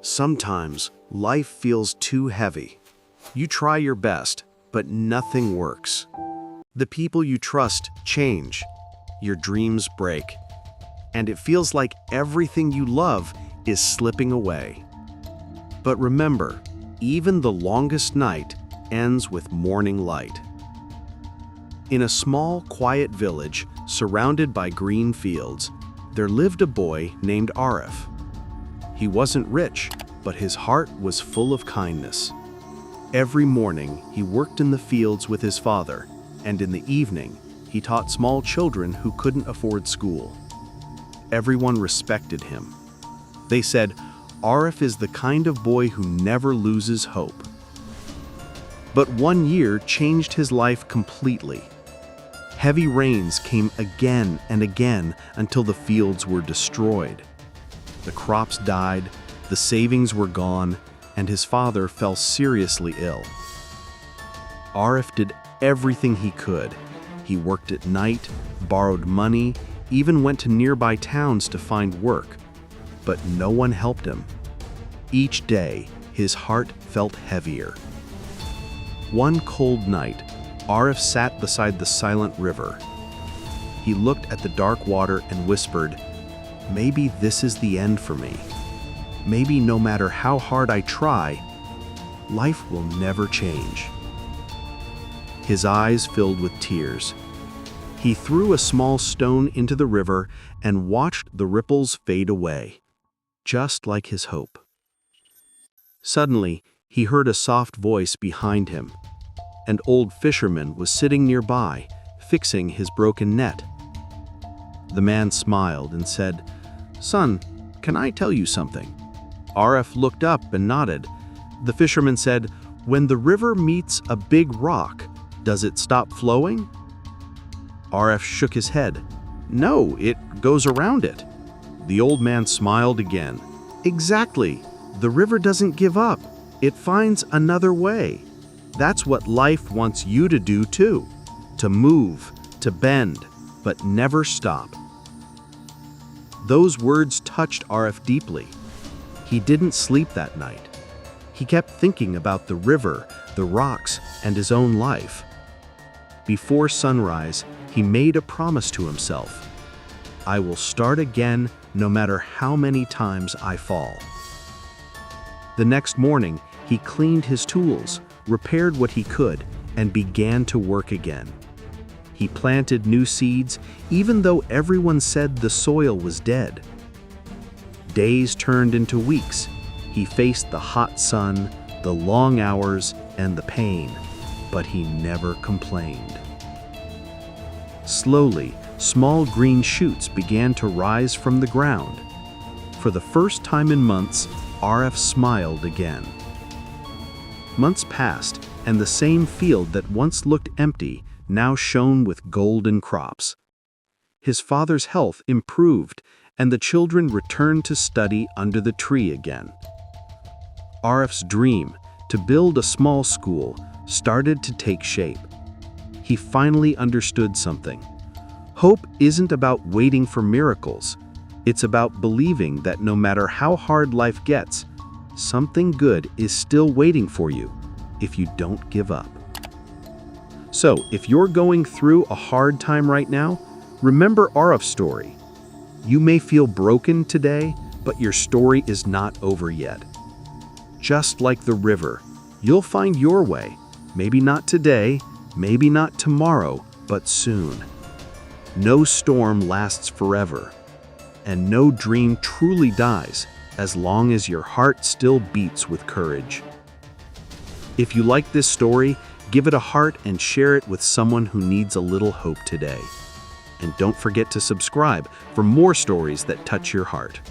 Sometimes life feels too heavy. You try your best, but nothing works. The people you trust change. Your dreams break. And it feels like everything you love is slipping away. But remember, even the longest night ends with morning light. In a small, quiet village surrounded by green fields, there lived a boy named Arif. He wasn't rich, but his heart was full of kindness. Every morning, he worked in the fields with his father, and in the evening, he taught small children who couldn't afford school. Everyone respected him. They said, Arif is the kind of boy who never loses hope. But one year changed his life completely. Heavy rains came again and again until the fields were destroyed. The crops died, the savings were gone, and his father fell seriously ill. Arif did everything he could. He worked at night, borrowed money, even went to nearby towns to find work. But no one helped him. Each day, his heart felt heavier. One cold night, Arif sat beside the silent river. He looked at the dark water and whispered, "Maybe this is the end for me. Maybe no matter how hard I try, life will never change." His eyes filled with tears. He threw a small stone into the river and watched the ripples fade away, just like his hope. Suddenly, he heard a soft voice behind him. An old fisherman was sitting nearby, fixing his broken net. The man smiled and said, "Son, can I tell you something?" Arif looked up and nodded. The fisherman said, "When the river meets a big rock, does it stop flowing?" Arif shook his head. "No, it goes around it." The old man smiled again. "Exactly. The river doesn't give up. It finds another way. That's what life wants you to do too. To move, to bend, but never stop." Those words touched Arif deeply. He didn't sleep that night. He kept thinking about the river, the rocks, and his own life. Before sunrise, he made a promise to himself. "I will start again no matter how many times I fall." The next morning, he cleaned his tools, repaired what he could, and began to work again. He planted new seeds, even though everyone said the soil was dead. Days turned into weeks. He faced the hot sun, the long hours, and the pain, but he never complained. Slowly, small green shoots began to rise from the ground. For the first time in months, Arif smiled again. Months passed, and the same field that once looked empty now shone with golden crops. His father's health improved, and the children returned to study under the tree again. Arif's dream to build a small school started to take shape. He finally understood something. Hope isn't about waiting for miracles. It's about believing that no matter how hard life gets, something good is still waiting for you if you don't give up. So, if you're going through a hard time right now, remember Arif's story. You may feel broken today, but your story is not over yet. Just like the river, you'll find your way. Maybe not today, maybe not tomorrow, but soon. No storm lasts forever, and no dream truly dies as long as your heart still beats with courage. If you like this story, give it a heart and share it with someone who needs a little hope today. And don't forget to subscribe for more stories that touch your heart.